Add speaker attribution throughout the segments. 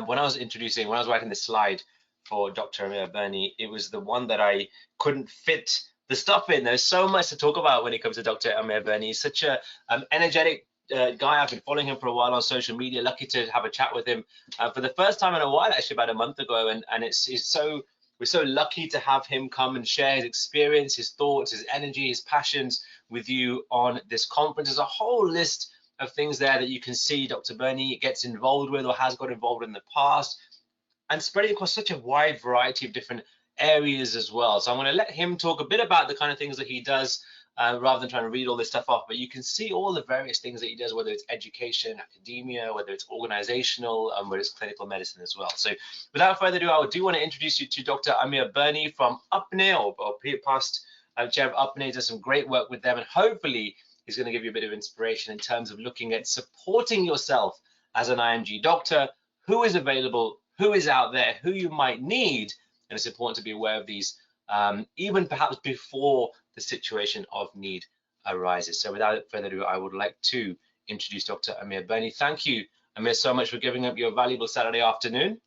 Speaker 1: when I was writing the slide for Dr. Amir Burney, it was the one that I couldn't fit the stuff in. There's so much to talk about when it comes to Dr. Amir Burney. He's such a energetic guy. I've been following him for a while on social media. Lucky to have a chat with him for the first time in a while, actually about a month ago. And we're so lucky to have him come and share his experience, his thoughts, his energy, his passions with you on this conference. There's a whole list of things there that you can see Dr. Burney gets involved with or has got involved in the past, and spreading across such a wide variety of different areas as well. So I'm going to let him talk a bit about the kind of things that he does rather than trying to read all this stuff off, but you can see all the various things that he does, whether it's education, academia, whether it's organizational, and whether it's clinical medicine as well. So without further ado, I do want to introduce you to Dr. Amir Burney from UPNE, or past chair of UPNE. Does some great work with them, and hopefully he's going to give you a bit of inspiration in terms of looking at supporting yourself as an IMG doctor, who is available, who is out there, who you might need, and it's important to be aware of these even perhaps before the situation of need arises. So without further ado, I would like to introduce Dr. Amir Burney. Thank you, Amir, so much for giving up your valuable Saturday afternoon.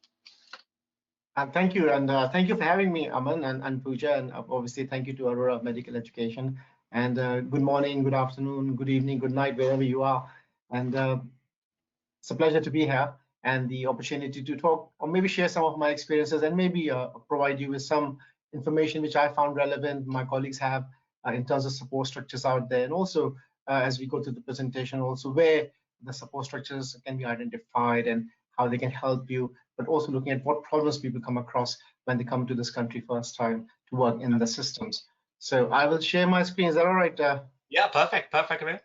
Speaker 2: Thank you, and thank you for having me, Aman and Pooja, and obviously thank you to Arora Medical Education. And good morning, good afternoon, good evening, good night, wherever you are. And it's a pleasure to be here and the opportunity to talk or maybe share some of my experiences and maybe provide you with some information which I found relevant, my colleagues have in terms of support structures out there. And also, as we go through the presentation, also where the support structures can be identified and how they can help you, but also looking at what problems people come across when they come to this country first time to work in the systems. So I will share my screen. Is that all right?
Speaker 1: Yeah, perfect, Amir.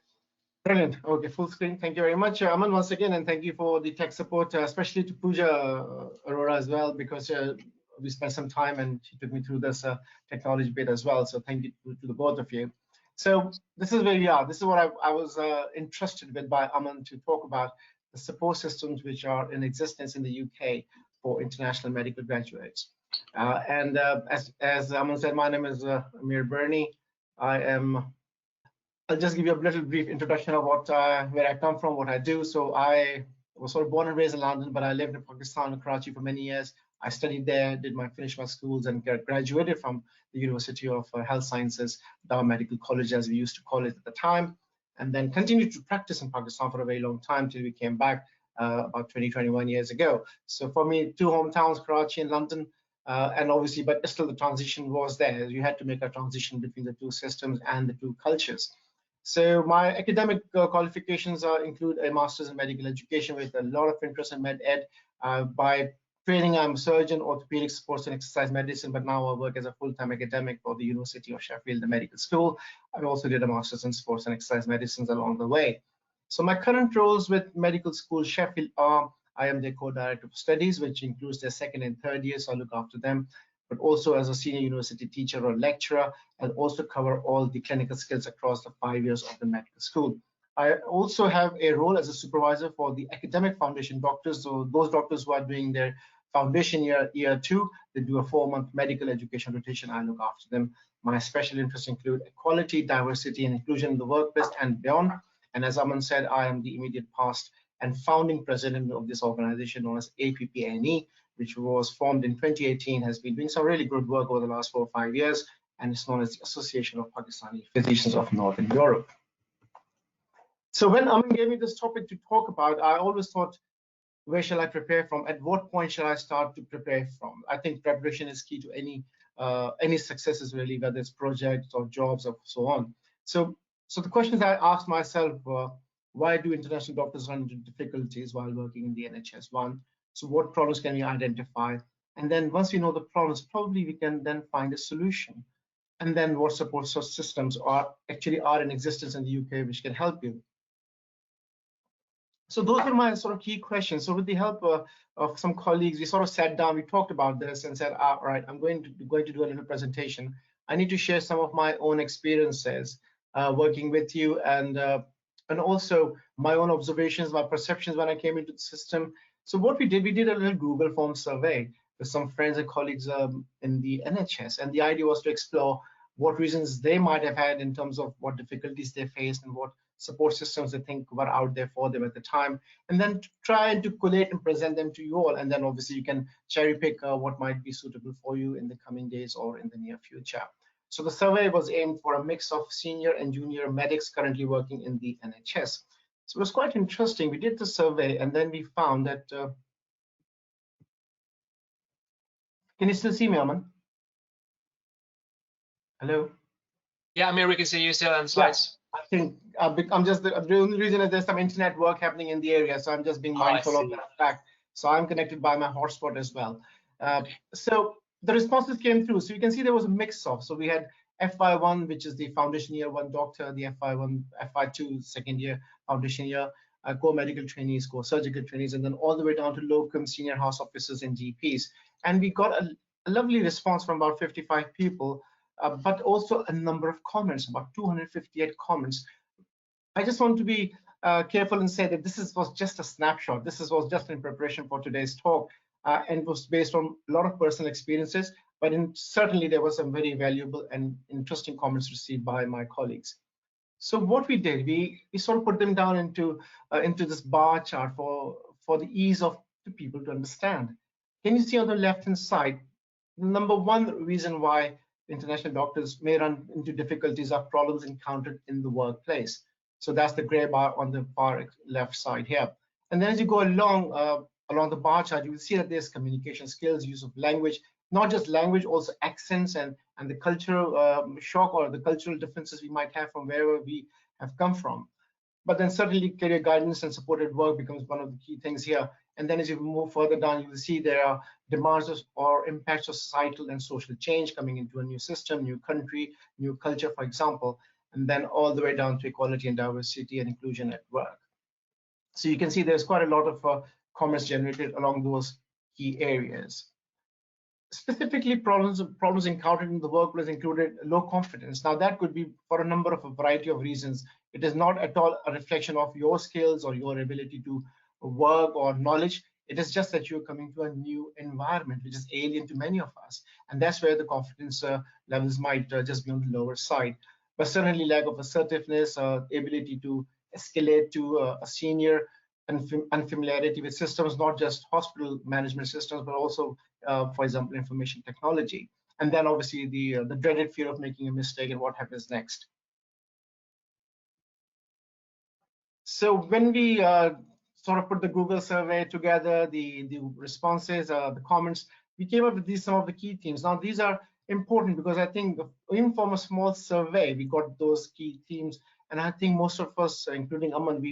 Speaker 2: Brilliant. Okay, full screen. Thank you very much, Aman, once again, and thank you for the tech support, especially to Pooja Arora as well, because we spent some time and she took me through this technology bit as well. So thank you to the both of you. So this is where we are. This is what I was entrusted with by Aman to talk about the support systems which are in existence in the UK for international medical graduates. As Aman said, my name is Amir Burney. I'll just give you a little brief introduction of where I come from, what I do. So I was sort of born and raised in London, but I lived in Pakistan, in Karachi for many years. I studied there, finished my schools, and graduated from the University of Health Sciences, Dow Medical College, as we used to call it at the time, and then continued to practice in Pakistan for a very long time till we came back about 21 years ago. So for me, two hometowns, Karachi and London, and obviously, but still the transition was there. You had to make a transition between the two systems and the two cultures. So my academic qualifications include a master's in medical education with a lot of interest in med ed. By training, I'm a surgeon, orthopedic, sports and exercise medicine, but now I work as a full-time academic for the University of Sheffield, the medical school. I also did a master's in sports and exercise medicine along the way. So my current roles with Medical School Sheffield are, I am the co-director of studies, which includes their second and third years, so I look after them, but also as a senior university teacher or lecturer, and also cover all the clinical skills across the 5 years of the medical school. I also have a role as a supervisor for the academic foundation doctors, so those doctors who are doing their foundation year 2, they do a 4-month medical education rotation. I look after them. My special interests include equality, diversity, and inclusion in the workplace and beyond. And as Aman said, I am the immediate past and founding president of this organization known as APPNE, which was formed in 2018, has been doing some really good work over the last 4 or 5 years, and it's known as the Association of Pakistani Physicians of Northern Europe. So when Aman gave me this topic to talk about, I always thought, where shall I prepare from? At what point shall I start to prepare from? I think preparation is key to any successes, really, whether it's projects or jobs or so on. So the questions I asked myself were, why do international doctors run into difficulties while working in the NHS? One, so what problems can we identify? And then once we know the problems, probably we can then find a solution. And then what support systems are in existence in the UK which can help you. So those are my sort of key questions. So with the help of some colleagues, we sort of sat down, we talked about this and said, all right, I'm going to do a little presentation. I need to share some of my own experiences working with you, and also my own observations, my perceptions when I came into the system. So what we did a little Google form survey with some friends and colleagues in the NHS, and the idea was to explore what reasons they might have had in terms of what difficulties they faced and what support systems they think were out there for them at the time, and then try and to collate and present them to you all. And then obviously you can cherry pick what might be suitable for you in the coming days or in the near future. So the survey was aimed for a mix of senior and junior medics currently working in the NHS. So it was quite interesting. We did the survey and then we found that, can you still see me, Aman? Hello?
Speaker 1: Yeah, Amir, we can see you still on slides.
Speaker 2: Yeah, I think I'm just, the only reason is there's some internet work happening in the area, so I'm just being mindful of that fact. So I'm connected by my hotspot as well. So the responses came through. So you can see there was a mix of, so we had FY1, which is the foundation year one doctor, the FY1, FY2, second year foundation year, core medical trainees, core surgical trainees, and then all the way down to locum senior house officers and GPs. And we got a lovely response from about 55 people, but also a number of comments, about 258 comments. I just want to be careful and say that this was just a snapshot. This was just in preparation for today's talk, and was based on a lot of personal experiences, but certainly there was some very valuable and interesting comments received by my colleagues. So what we did, we sort of put them down into this bar chart for the ease of the people to understand. Can you see on the left-hand side, number one reason why international doctors may run into difficulties are problems encountered in the workplace. So that's the gray bar on the far left side here. And then as you go along the bar chart, you will see that there's communication skills, use of language, not just language, also accents and the cultural shock or the cultural differences we might have from wherever we have come from. But then certainly career guidance and supported work becomes one of the key things here. And then as you move further down, you will see there are demands or impacts of societal and social change coming into a new system, new country, new culture, for example, and then all the way down to equality and diversity and inclusion at work. So you can see there's quite a lot of comments generated along those key areas. Specifically, problems encountered in the workplace included low confidence. Now that could be for a variety of reasons. It is not at all a reflection of your skills or your ability to work or knowledge. It is just that you're coming to a new environment, which is alien to many of us. And that's where the confidence levels might just be on the lower side. But certainly lack of assertiveness, ability to escalate to a senior, unfamiliarity with systems, not just hospital management systems, but also, for example, information technology. And then obviously the dreaded fear of making a mistake and what happens next. So when we sort of put the Google survey together, the responses, the comments, we came up with some of the key themes. Now these are important because I think even from a small survey, we got those key themes. And I think most of us, including Aman,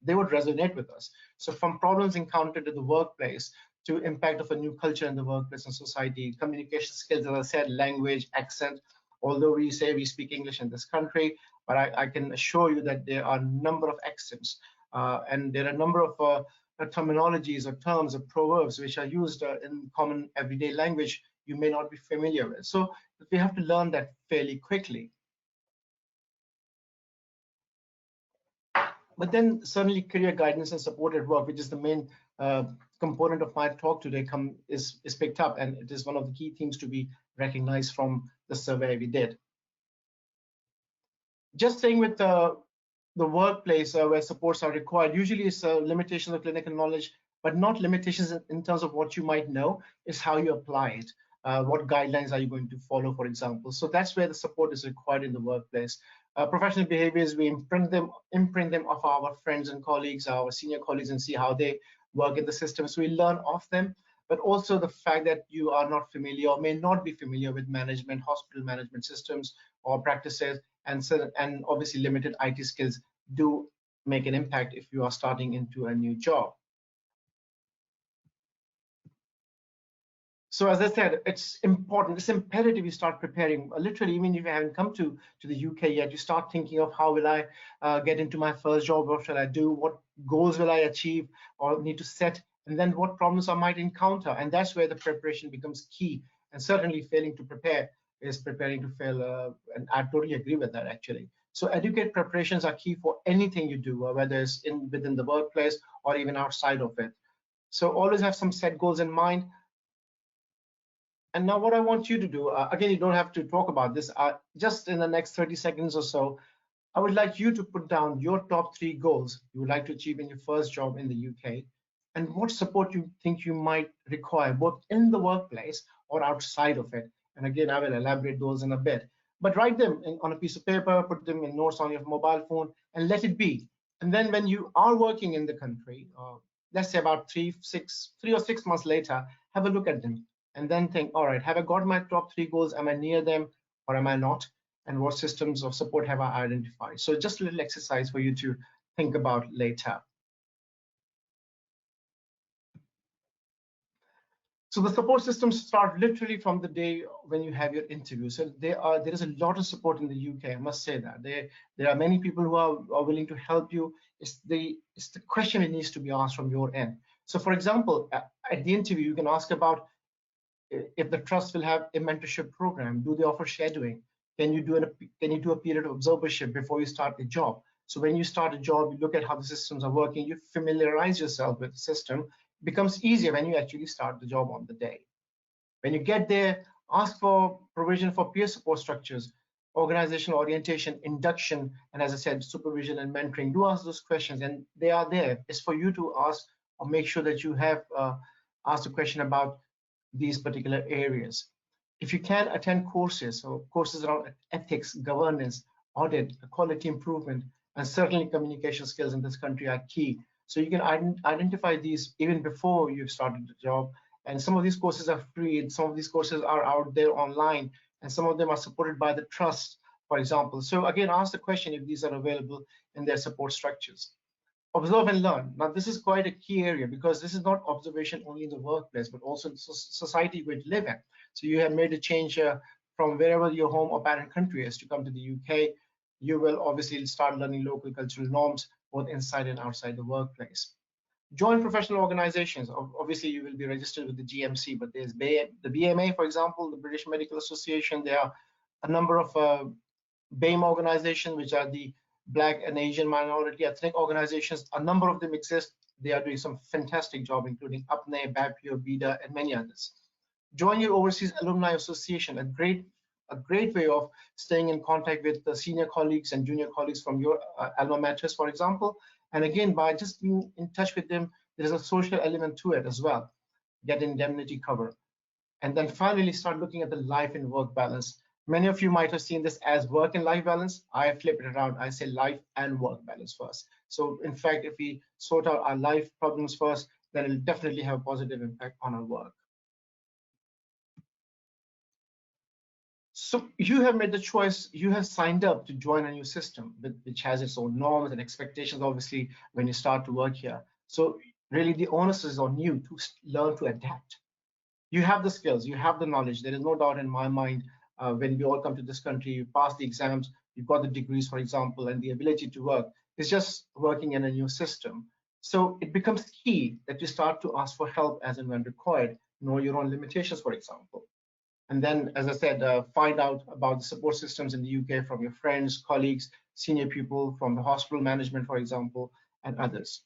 Speaker 2: they would resonate with us. So from problems encountered in the workplace to impact of a new culture in the workplace and society, communication skills, as I said, language, accent, although we say we speak English in this country, but I can assure you that there are a number of accents and there are a number of terminologies or terms or proverbs which are used in common everyday language you may not be familiar with. So we have to learn that fairly quickly. But then certainly career guidance and supported work, which is the main component of my talk today, is picked up, and it is one of the key themes to be recognized from the survey we did. Just staying with the workplace where supports are required, usually it's limitations of clinical knowledge, but not limitations in terms of what you might know, is how you apply it. What guidelines are you going to follow, for example? So that's where the support is required in the workplace. Professional behaviors, we imprint them of our friends and colleagues, our senior colleagues, and see how they work in the system. So we learn off them, but also the fact that you are not familiar or may not be familiar with management, hospital management systems or practices, and obviously limited IT skills do make an impact if you are starting into a new job. So as I said, it's important, it's imperative you start preparing. Literally, even if you haven't come to the UK yet, you start thinking of how will I get into my first job, what shall I do, what goals will I achieve or need to set, and then what problems I might encounter. And that's where the preparation becomes key. And certainly failing to prepare is preparing to fail. And I totally agree with that, actually. So educate preparations are key for anything you do, whether it's within the workplace or even outside of it. So always have some set goals in mind. And now what I want you to do, again, you don't have to talk about this, just in the next 30 seconds or so, I would like you to put down your top 3 goals you would like to achieve in your first job in the UK, and what support you think you might require, both in the workplace or outside of it. And again, I will elaborate those in a bit. But write them on a piece of paper, put them in notes on your mobile phone, and let it be. And then when you are working in the country, let's say about 3 or 6 months later, have a look at them and then think, all right, have I got my top 3 goals? Am I near them or am I not? And what systems of support have I identified? So just a little exercise for you to think about later. So the support systems start literally from the day when you have your interview. So there is a lot of support in the UK. I must say that there are many people who are willing to help you. It's the question that needs to be asked from your end. So for example, at the interview, you can ask about if the trust will have a mentorship program. Do they offer shadowing? Can you do a period of observership before you start the job? So when you start a job, you look at how the systems are working, you familiarize yourself with the system. It becomes easier when you actually start the job on the day. When you get there, ask for provision for peer support structures, organizational orientation, induction, and as I said, supervision and mentoring. Do ask those questions, and they are there. It's for you to ask or make sure that you have asked a question about these particular areas. If you can attend courses, so courses around ethics, governance, audit, quality improvement, and certainly communication skills in this country are key. So you can identify these even before you've started the job. And some of these courses are free, and some of these courses are out there online, and some of them are supported by the trust, for example. So again, ask the question if these are available in their support structures. Observe and learn. Now, this is quite a key area because this is not observation only in the workplace, but also in society we live in. So you have made a change from wherever your home or parent country is to come to the UK. You will obviously start learning local cultural norms, both inside and outside the workplace. Join professional organizations. Obviously, you will be registered with the GMC, but there's the BMA, for example, the British Medical Association. There are a number of BAME organizations, which are the Black and Asian minority ethnic organizations. A number of them exist. They are doing some fantastic job, including UPNE, BAPIO, BIDA, and many others. Join your Overseas Alumni Association, a great way of staying in contact with the senior colleagues and junior colleagues from your alma maters, for example. And again, by just being in touch with them, there's a social element to it as well. Get indemnity cover. And then finally, start looking at the life and work balance. Many of you might have seen this as work and life balance. I flip it around. I say life and work balance first. So in fact, if we sort out our life problems first, then it'll definitely have a positive impact on our work. So you have made the choice, you have signed up to join a new system, which has its own norms and expectations, obviously, when you start to work here. So really the onus is on you to learn to adapt. You have the skills, you have the knowledge. There is no doubt in my mind when we all come to this country, you pass the exams, you've got the degrees, for example, and the ability to work. It's just working in a new system. So it becomes key that you start to ask for help as and when required, know your own limitations, for example. And then, as I said, find out about the support systems in the UK from your friends, colleagues, senior people, from the hospital management, for example, and others.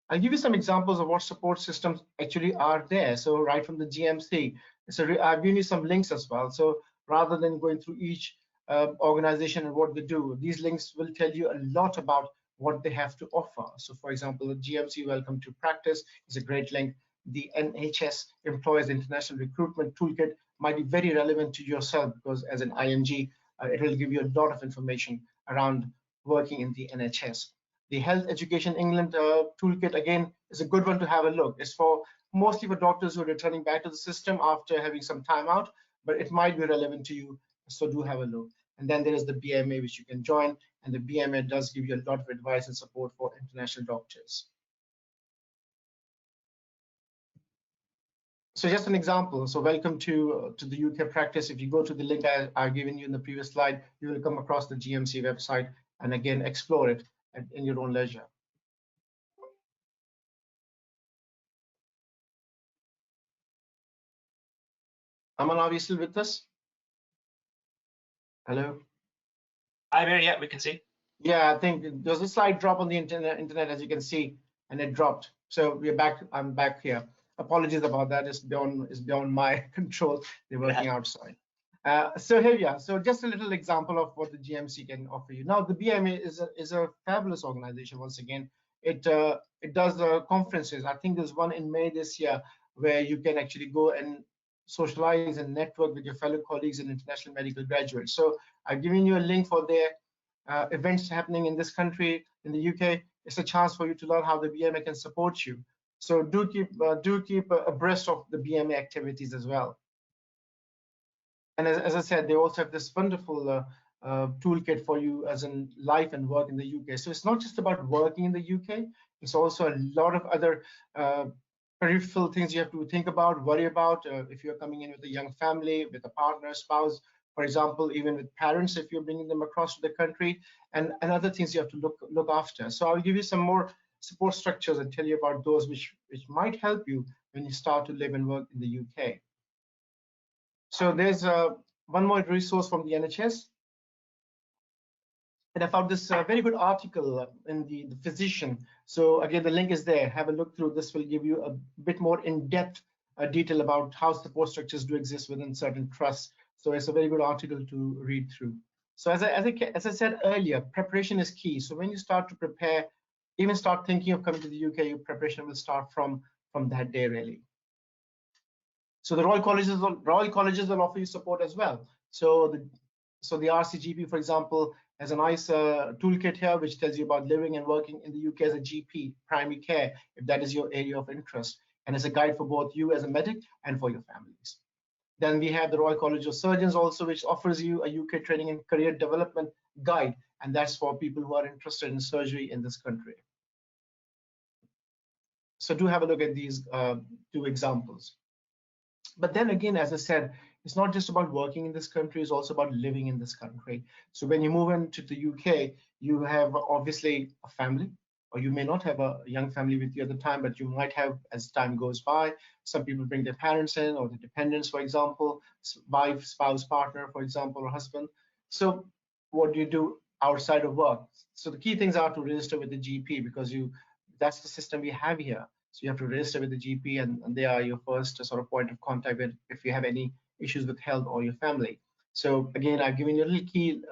Speaker 2: I'll give you some examples of what support systems actually are there. So right from the GMC, so I've given you some links as well. So rather than going through each organization and what they do, these links will tell you a lot about what they have to offer. So for example, the GMC Welcome to Practice is a great link. The NHS Employers International Recruitment Toolkit might be very relevant to yourself because as an IMG, it will give you a lot of information around working in the NHS. The Health Education England toolkit, again, is a good one to have a look. It's for mostly for doctors who are returning back to the system after having some time out, but it might be relevant to you, so do have a look. And then there is the BMA, which you can join, and the BMA does give you a lot of advice and support for international doctors. So just an example. So welcome to the UK practice. If you go to the link I've given you in the previous slide, you will come across the GMC website and again explore it in your own leisure. Aman, are you still with us? Hello?
Speaker 1: Hi, Amir. Yeah, we can see.
Speaker 2: Yeah, I think there's a slight drop on the internet, as you can see, and it dropped. So we're back. I'm back here. Apologies about that. It's beyond my control. They're working outside. So here we are. So just a little example of what the GMC can offer you. Now, the BMA is a fabulous organization. Once again, it does conferences. I think there's one in May this year where you can actually go and socialize and network with your fellow colleagues and international medical graduates. So I've given you a link for their events happening in this country, in the UK. It's a chance for you to learn how the BMA can support you. So do keep abreast of the BMA activities as well. And as I said, they also have this wonderful toolkit for you as in life and work in the UK. So it's not just about working in the UK. It's also a lot of other peripheral things you have to think about, worry about. If you're coming in with a young family, with a partner, spouse, for example, even with parents, if you're bringing them across to the country, and other things you have to look after. So I'll give you some more support structures and tell you about those which might help you when you start to live and work in the UK. So there's one more resource from the NHS. And I found this very good article in the Physician. So again, the link is there. Have a look through. This will give you a bit more in-depth detail about how support structures do exist within certain trusts. So it's a very good article to read through. So as I said earlier, preparation is key. So when you start to prepare, even start thinking of coming to the UK, your preparation will start from that day, really. So the Royal Colleges will offer you support as well. So the RCGP, for example, has a nice toolkit here which tells you about living and working in the UK as a GP, primary care, if that is your area of interest. And it's a guide for both you as a medic and for your families. Then we have the Royal College of Surgeons also, which offers you a UK training and career development guide. And that's for people who are interested in surgery in this country. So do have a look at these two examples. But then again, as I said, it's not just about working in this country, it's also about living in this country. So when you move into the UK, you have obviously a family, or you may not have a young family with you at the time, but you might have as time goes by. Some people bring their parents in, or their dependents, for example, wife, spouse, partner, for example, or husband. So what do you do outside of work? So the key things are to register with the GP, because that's the system we have here. So you have to register with the GP, and they are your first sort of point of contact with if you have any issues with health or your family. So again, I've given you a little key,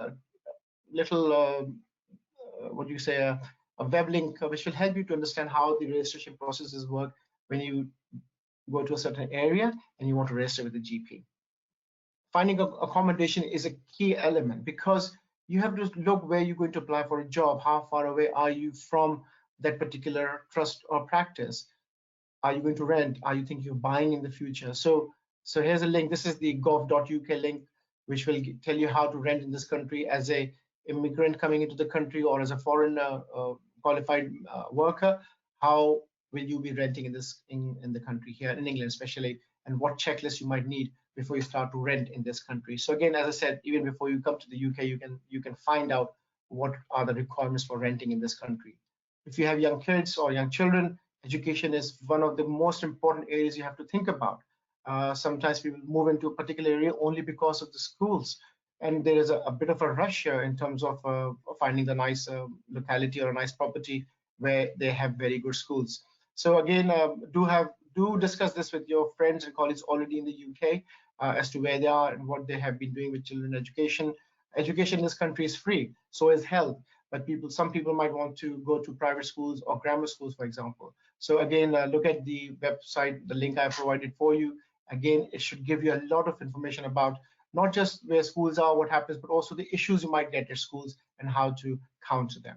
Speaker 2: what do you say, a web link which will help you to understand how the registration processes work when you go to a certain area and you want to register with the GP. Finding accommodation is a key element, because you have to look where you're going to apply for a job. How far away are you from that particular trust or practice? Are you going to rent? Are you thinking of buying in the future? So here's a link. This is the gov.uk link, which will tell you how to rent in this country as a immigrant coming into the country, or as a foreign qualified worker. How will you be renting in the country here in England, especially, and what checklist you might need before you start to rent in this country. So again, as I said, even before you come to the UK, you can find out what are the requirements for renting in this country. If you have young kids or young children, education is one of the most important areas you have to think about. Sometimes people move into a particular area only because of the schools, and there is a bit of a rush here in terms of finding the nice locality or a nice property where they have very good schools. So again, do discuss this with your friends and colleagues already in the UK as to where they are and what they have been doing with children education. Education in this country is free, so is health. But some people might want to go to private schools or grammar schools, for example. So again, look at the website, the link I provided for you. Again, it should give you a lot of information about not just where schools are, what happens, but also the issues you might get at schools and how to counter them.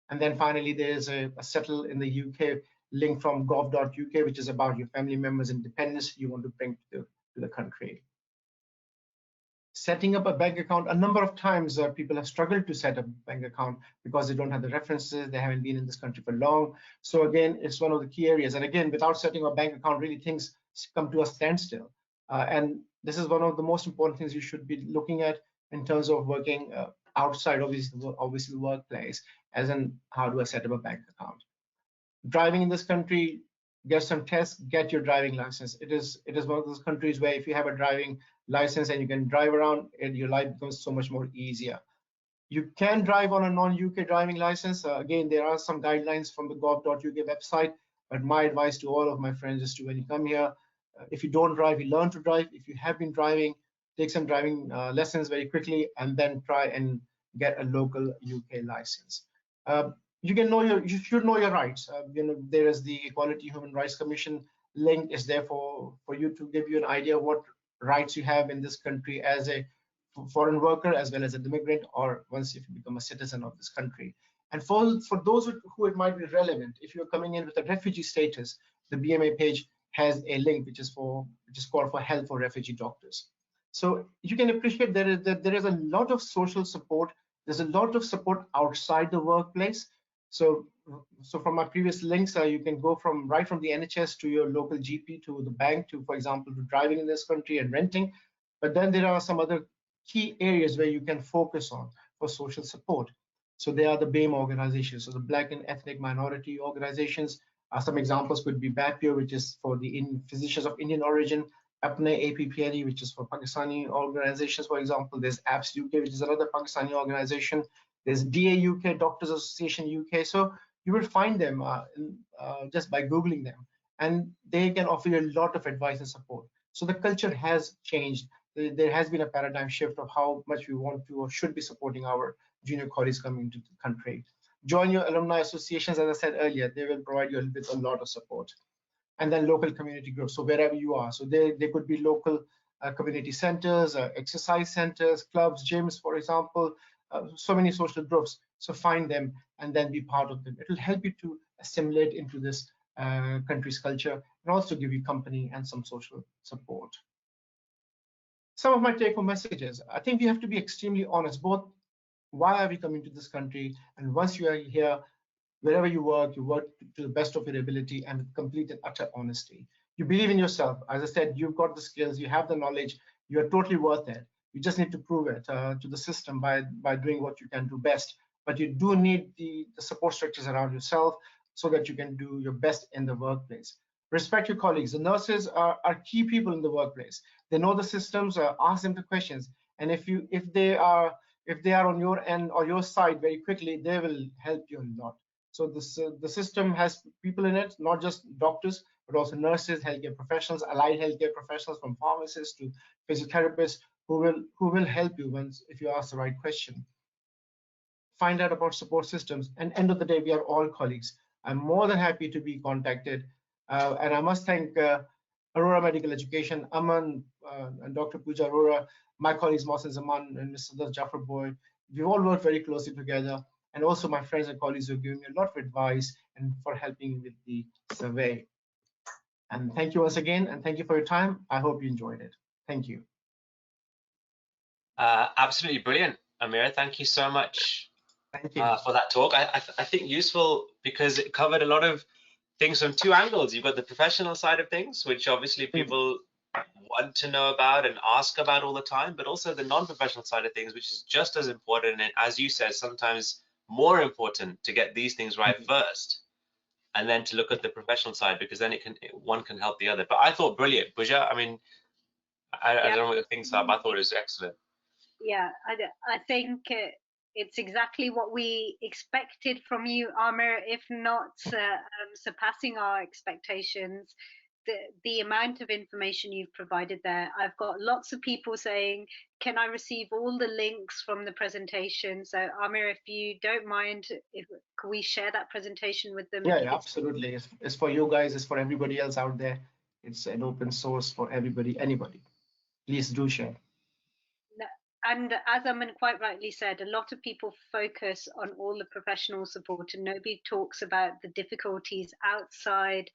Speaker 2: And then finally, there's a settle in the UK link from gov.uk, which is about your family members and dependents you want to bring to the country. Setting up a bank account, a number of times people have struggled to set up a bank account because they don't have the references, they haven't been in this country for long. So again, it's one of the key areas. And again, without setting up a bank account, really things come to a standstill. And this is one of the most important things you should be looking at in terms of working outside, obviously the workplace, as in how do I set up a bank account. Driving in this country, get some tests, get your driving license. It is one of those countries where if you have a driving license and you can drive around, your life becomes so much more easier. You can drive on a non-UK driving license. Again, there are some guidelines from the gov.uk website, but my advice to all of my friends is to, when you come here, if you don't drive, you learn to drive. If you have been driving, take some driving lessons very quickly, and then try and get a local UK license. You should know your rights. There is the Equality Human Rights Commission link is there for you to give you an idea of what rights you have in this country as a foreign worker as well as an immigrant, or once if you become a citizen of this country. And for those who it might be relevant, if you're coming in with a refugee status, the BMA page has a link which is called for Help for Refugee Doctors. So you can appreciate there is a lot of social support. There's a lot of support outside the workplace. So from my previous links, you can go right from the NHS to your local GP to the bank to, for example, to driving in this country and renting. But then there are some other key areas where you can focus on for social support. So there are the BAME organizations, so the Black and Ethnic Minority organizations. Some examples could be BAPIO, which is for the physicians of Indian origin, APNE, APPLE, which is for Pakistani organizations, for example. There's APS UK, which is another Pakistani organization. There's DA UK, Doctors Association UK. So you will find them just by Googling them, and they can offer you a lot of advice and support. So the culture has changed. There has been a paradigm shift of how much we want to or should be supporting our junior colleagues coming into the country. Join your alumni associations, as I said earlier, they will provide you with a lot of support. And then local community groups, so wherever you are. So they could be local community centers, exercise centers, clubs, gyms, for example, so many social groups. So find them and then be part of them. It will help you to assimilate into this country's culture and also give you company and some social support. Some of my take-home messages. I think we have to be extremely honest, both why are we coming to this country, and once you are here, wherever you work to the best of your ability and with complete and utter honesty. You believe in yourself. As I said, you've got the skills, you have the knowledge, you're totally worth it. You just need to prove it to the system by doing what you can do best. But you do need the support structures around yourself so that you can do your best in the workplace. Respect your colleagues. The nurses are key people in the workplace. They know the systems, ask them the questions. And if they are on your end or your side very quickly, they will help you a lot. So the system has people in it, not just doctors, but also nurses, healthcare professionals, allied healthcare professionals, from pharmacists to physiotherapists, who will help you if you ask the right question. Find out about support systems. And end of the day, we are all colleagues. I'm more than happy to be contacted. And I must thank Arora Medical Education, Aman and Dr. Pooja Arora, my colleagues Mohsen Zaman and Mr. Jafar Boy. We've all worked very closely together. And also my friends and colleagues who have given me a lot of advice and for helping with the survey. And thank you once again, and thank you for your time. I hope you enjoyed it. Thank you.
Speaker 1: Absolutely brilliant, Amir. Thank you so much for that talk. I think useful because it covered a lot of things from two angles. You've got the professional side of things, which obviously people want to know about and ask about all the time, but also the non-professional side of things, which is just as important, and as you said, sometimes more important to get these things right first, and then to look at the professional side, because then one can help the other. But I thought brilliant, Pooja. I mean, I don't know what the things are, but I thought it was excellent.
Speaker 3: Yeah, I think it's exactly what we expected from you, Amir, if not surpassing our expectations. The amount of information you've provided there. I've got lots of people saying, can I receive all the links from the presentation? So Amir, if you don't mind, can we share that presentation with them?
Speaker 2: Yeah, absolutely. It's for you guys, it's for everybody else out there. It's an open source for everybody, anybody. Please do share.
Speaker 3: And as Aman quite rightly said, a lot of people focus on all the professional support and nobody talks about the difficulties outside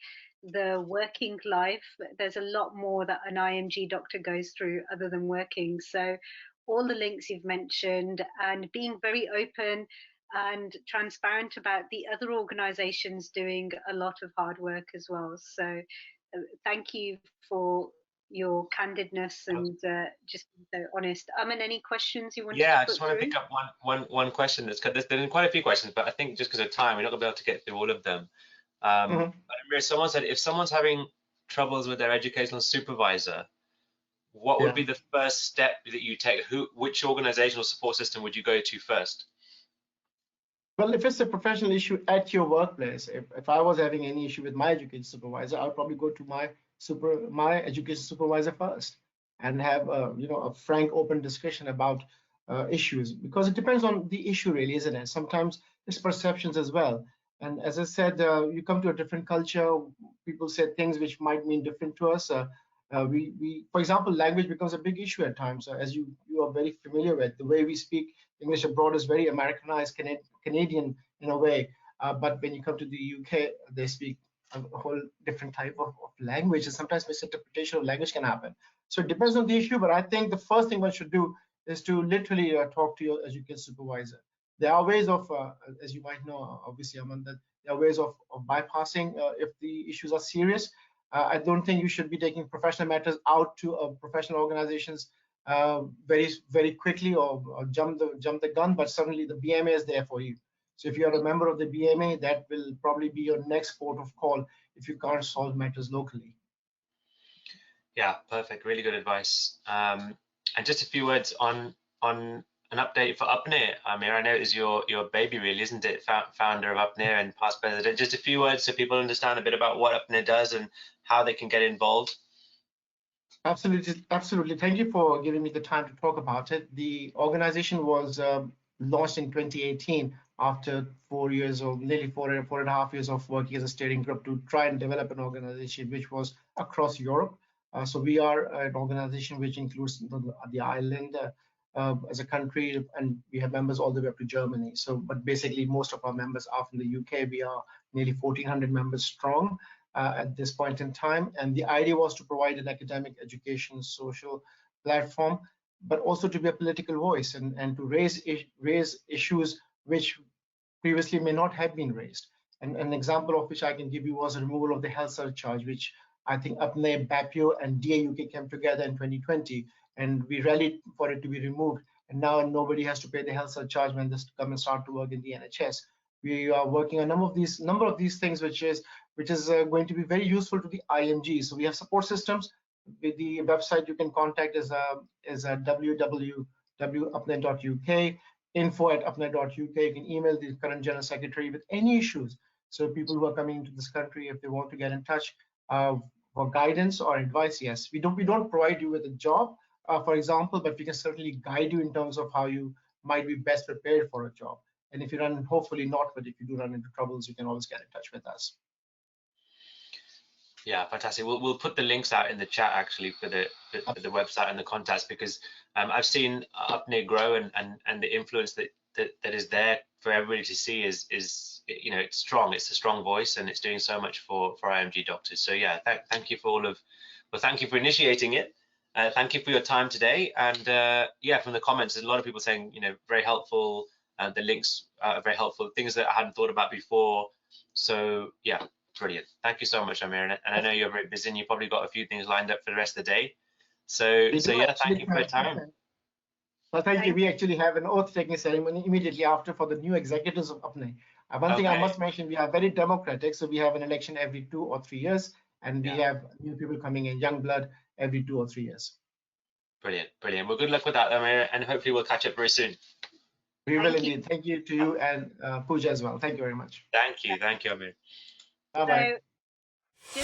Speaker 3: the working life. There's a lot more that an IMG doctor goes through other than working. So all the links you've mentioned, and being very open and transparent about the other organizations doing a lot of hard work as well. So thank you for your candidness and just so honest. Aman, any questions you want?
Speaker 1: Yeah, I just want to pick up one question. There's been quite a few questions, but I think just because of time, we're not going to be able to get through all of them. Someone said, if someone's having troubles with their educational supervisor, what would be the first step that you take? Which organizational support system would you go to first?
Speaker 2: Well, if it's a professional issue at your workplace, if I was having any issue with my education supervisor, I'll probably go to my education supervisor first. and have a frank, open discussion about issues, because it depends on the issue, really, isn't it? Sometimes it's perceptions as well. And as I said, you come to a different culture, people say things which might mean different to us. For example, language becomes a big issue at times. As you are very familiar with, the way we speak English abroad is very Americanized, Canadian in a way. But when you come to the UK, they speak a whole different type of language, and sometimes misinterpretation of language can happen. So it depends on the issue, but I think the first thing one should do is to literally talk to your education supervisor. There are ways of, as you might know, obviously, Aman, that there are ways of bypassing if the issues are serious. I don't think you should be taking professional matters out to professional organizations very, very quickly, or jump the gun, but certainly the BMA is there for you. So if you are a member of the BMA, that will probably be your next port of call if you can't solve matters locally.
Speaker 1: Yeah, perfect. Really good advice. And just a few words on an update for UpNear. Amir, I know it is your baby, really, isn't it? Founder of UpNear and past president. Just a few words so people understand a bit about what UpNear does and how they can get involved.
Speaker 2: Absolutely, absolutely. Thank you for giving me the time to talk about it. The organization was launched in 2018 after 4 years, or nearly 4.5 years of working as a steering group to try and develop an organization which was across Europe. So we are an organization which includes the island as a country, and we have members all the way up to Germany. So, but basically most of our members are from the UK. We are nearly 1,400 members strong at this point in time. And the idea was to provide an academic, education, social platform, but also to be a political voice and to raise issues which previously may not have been raised. And an example of which I can give you was the removal of the health surcharge, which I think UpNear, BAPIO, and DAUK came together in 2020, and we rallied for it to be removed. And now nobody has to pay the health surcharge when this government start to work in the NHS. We are working on a number of these things, which is going to be very useful to the IMG. So we have support systems. With the website you can contact is www.upnet.uk, info@upnet.uk. You can email the current general secretary with any issues. So people who are coming into this country, if they want to get in touch for guidance or advice, yes, we don't provide you with a job, for example, but we can certainly guide you in terms of how you might be best prepared for a job. And if you run, hopefully not, but if you do run into troubles, you can always get in touch with us.
Speaker 1: Yeah, fantastic. We'll put the links out in the chat actually for the website and the contacts, because I've seen UpNear grow and the influence that is there for everybody to see is it's strong. It's a strong voice, and it's doing so much for IMG doctors. So yeah, thank you for thank you for initiating it. Thank you for your time today. And yeah, from the comments, there's a lot of people saying very helpful. The links are very helpful. Things that I hadn't thought about before. So yeah. Brilliant. Thank you so much, Amir. And I know you're very busy and you've probably got a few things lined up for the rest of the day. So yeah, thank you for your time.
Speaker 2: Well, thank you. We actually have an oath-taking ceremony immediately after for the new executives of UpNear. One thing I must mention, we are very democratic. So we have an election every 2 or 3 years, and we have new people coming in, young blood, every 2 or 3 years.
Speaker 1: Brilliant, brilliant. Well, good luck with that, Amir, and hopefully we'll catch up very soon.
Speaker 2: We will indeed. Thank you to you and Pooja as well. Thank you very much.
Speaker 1: Thank you, Amir.
Speaker 2: Bye-bye.
Speaker 3: So,